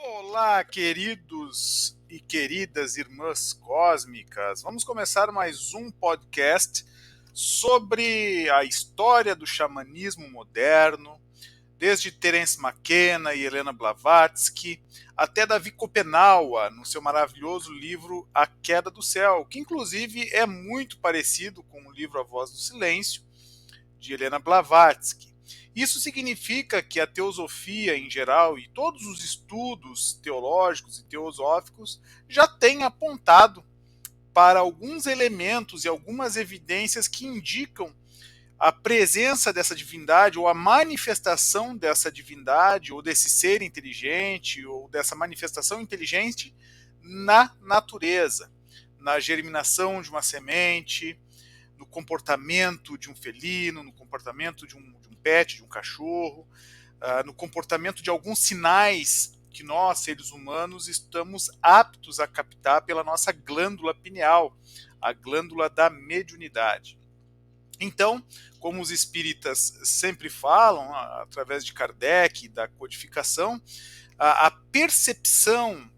Olá, queridos e queridas irmãs cósmicas. Vamos começar mais um podcast sobre a história do xamanismo moderno, desde Terence McKenna e Helena Blavatsky, até Davi Kopenawa, no seu maravilhoso livro A Queda do Céu, que inclusive é muito parecido com o livro A Voz do Silêncio, de Helena Blavatsky. Isso significa que a teosofia em geral e todos os estudos teológicos e teosóficos já têm apontado para alguns elementos e algumas evidências que indicam a presença dessa divindade ou a manifestação dessa divindade ou desse ser inteligente ou dessa manifestação inteligente na natureza, na germinação de uma semente, no comportamento de um felino, no comportamento de um pet, de um cachorro, no comportamento de alguns sinais que nós, seres humanos, estamos aptos a captar pela nossa glândula pineal, a glândula da mediunidade. Então, como os espíritas sempre falam, através de Kardec, da codificação, a percepção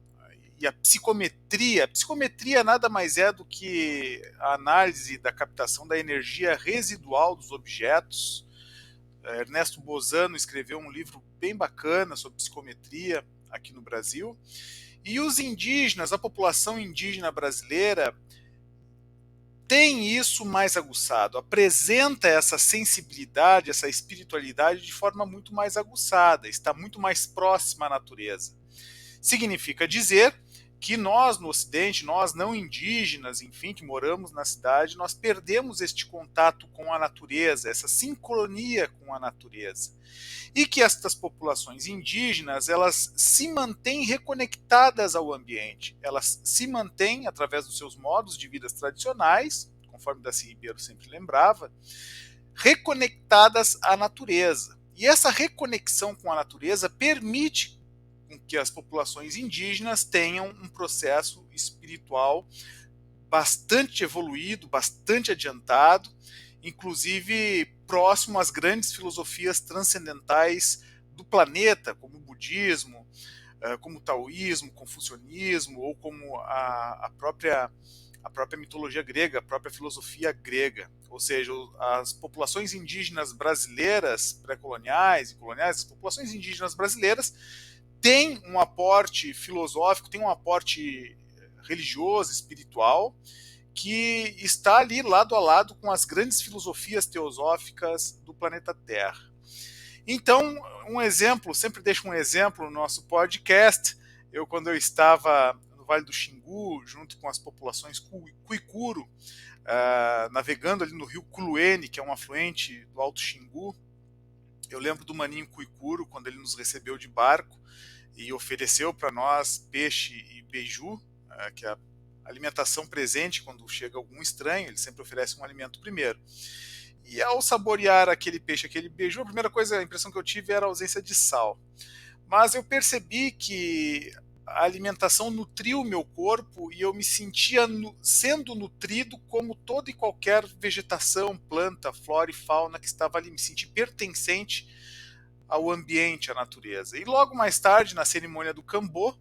e a psicometria nada mais é do que a análise da captação da energia residual dos objetos. Ernesto Bozano escreveu um livro bem bacana sobre psicometria aqui no Brasil. E os indígenas, a população indígena brasileira, tem isso mais aguçado, apresenta essa sensibilidade, essa espiritualidade de forma muito mais aguçada, está muito mais próxima à natureza. Significa dizer que nós no Ocidente, nós não indígenas, enfim, que moramos na cidade, nós perdemos este contato com a natureza, essa sincronia com a natureza. E que estas populações indígenas, elas se mantêm reconectadas ao ambiente, elas se mantêm através dos seus modos de vida tradicionais, conforme Darcy Ribeiro sempre lembrava, reconectadas à natureza. E essa reconexão com a natureza permite que as populações indígenas tenham um processo espiritual bastante evoluído, bastante adiantado, inclusive próximo às grandes filosofias transcendentais do planeta, como o budismo, como o taoísmo, confucionismo, ou como a própria mitologia grega, a própria filosofia grega. Ou seja, as populações indígenas brasileiras, pré-coloniais e coloniais, as populações indígenas brasileiras têm um aporte filosófico, tem um aporte religioso, espiritual, que está ali lado a lado com as grandes filosofias teosóficas do planeta Terra. Então, um exemplo, sempre deixo um exemplo no nosso podcast. Quando eu estava no Vale do Xingu, junto com as populações Cuicuro, navegando ali no rio Culuene, que é um afluente do Alto Xingu, eu lembro do maninho Cuicuro, quando ele nos recebeu de barco e ofereceu para nós peixe e beiju, que é a alimentação presente quando chega algum estranho, ele sempre oferece um alimento primeiro. E ao saborear aquele peixe, aquele beiju, a primeira coisa, a impressão que eu tive era a ausência de sal. Mas eu percebi que a alimentação nutriu o meu corpo e eu me sentia sendo nutrido como toda e qualquer vegetação, planta, flora e fauna que estava ali. Me senti pertencente ao ambiente, à natureza. E logo mais tarde, na cerimônia do Cambô,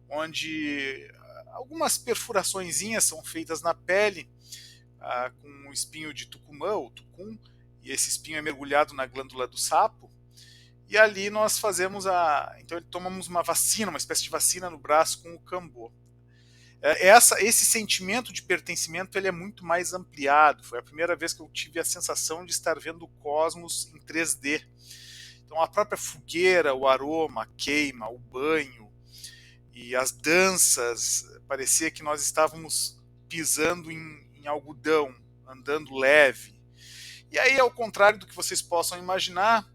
onde algumas perfuraçõezinhas são feitas na pele com um espinho de tucumã ou tucum, e esse espinho é mergulhado na glândula do sapo, e ali nós fazemos então tomamos uma vacina, uma espécie de vacina no braço com o Cambô. Esse sentimento de pertencimento ele é muito mais ampliado. Foi a primeira vez que eu tive a sensação de estar vendo o cosmos em 3D. Então a própria fogueira, o aroma, a queima, o banho e as danças, parecia que nós estávamos pisando em algodão, andando leve. E aí, ao contrário do que vocês possam imaginar,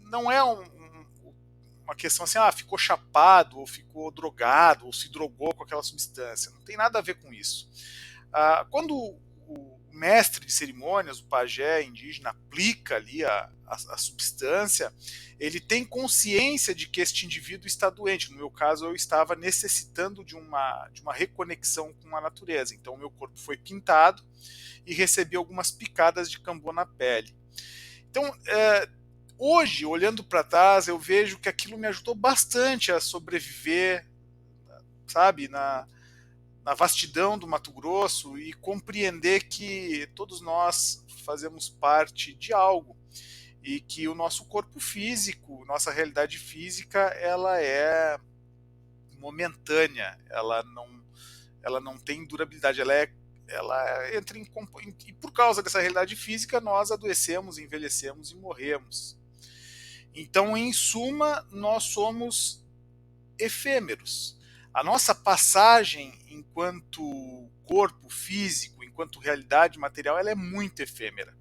não é uma questão assim, ficou chapado, ou ficou drogado, ou se drogou com aquela substância. Não tem nada a ver com isso. Quando o mestre de cerimônias, o pajé indígena, aplica ali a substância, ele tem consciência de que este indivíduo está doente. No meu caso, eu estava necessitando de uma reconexão com a natureza. Então, o meu corpo foi pintado e recebi algumas picadas de Cambô na pele. Então, Hoje, olhando para trás, eu vejo que aquilo me ajudou bastante a sobreviver, sabe, na vastidão do Mato Grosso e compreender que todos nós fazemos parte de algo e que o nosso corpo físico, nossa realidade física, ela é momentânea, ela não tem durabilidade, ela entra e por causa dessa realidade física nós adoecemos, envelhecemos e morremos. Então, em suma, nós somos efêmeros. A nossa passagem enquanto corpo físico, enquanto realidade material, ela é muito efêmera.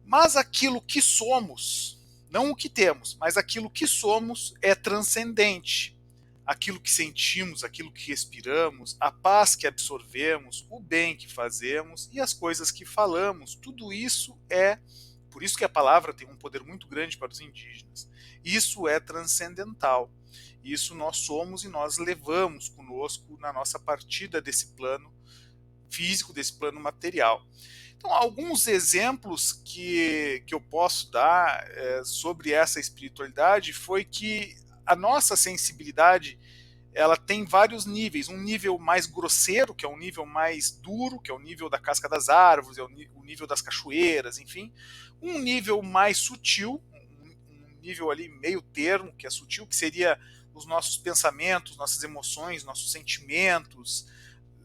Mas aquilo que somos, não o que temos, mas aquilo que somos é transcendente. Aquilo que sentimos, aquilo que respiramos, a paz que absorvemos, o bem que fazemos e as coisas que falamos, tudo isso é, por isso que a palavra tem um poder muito grande para os indígenas. Isso é transcendental. Isso nós somos e nós levamos conosco na nossa partida desse plano físico, desse plano material. Então, alguns exemplos que eu posso dar sobre essa espiritualidade foi que a nossa sensibilidade ela tem vários níveis. Um nível mais grosseiro, que é um nível mais duro, que é o nível da casca das árvores, é o nível das cachoeiras, enfim. Um nível mais sutil, um nível ali meio termo, que é sutil, que seria os nossos pensamentos, nossas emoções, nossos sentimentos.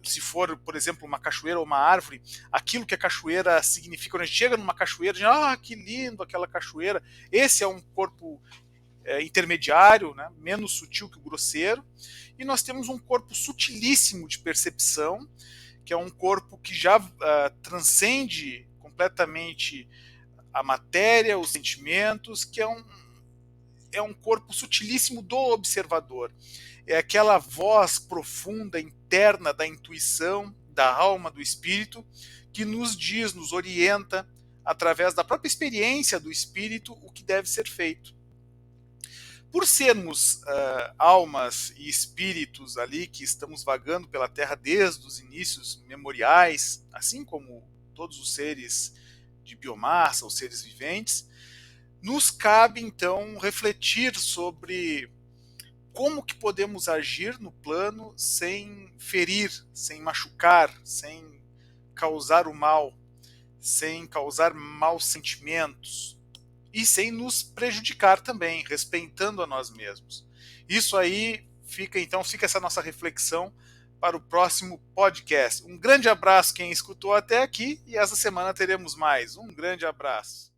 Se for, por exemplo, uma cachoeira ou uma árvore, aquilo que a cachoeira significa, quando a gente chega numa cachoeira, a gente, que lindo aquela cachoeira. Esse é um corpo intermediário, né, menos sutil que o grosseiro, e nós temos um corpo sutilíssimo de percepção, que é um corpo que já transcende completamente a matéria, os sentimentos, que é um corpo sutilíssimo do observador. É aquela voz profunda, interna da intuição, da alma, do espírito, que nos diz, nos orienta, através da própria experiência do espírito, o que deve ser feito. Por sermos almas e espíritos ali que estamos vagando pela Terra desde os inícios memoriais, assim como todos os seres de biomassa, os seres viventes, nos cabe então refletir sobre como que podemos agir no plano sem ferir, sem machucar, sem causar o mal, sem causar maus sentimentos e sem nos prejudicar também, respeitando a nós mesmos. Isso aí fica essa nossa reflexão para o próximo podcast. Um grande abraço quem escutou até aqui e essa semana teremos mais. Um grande abraço.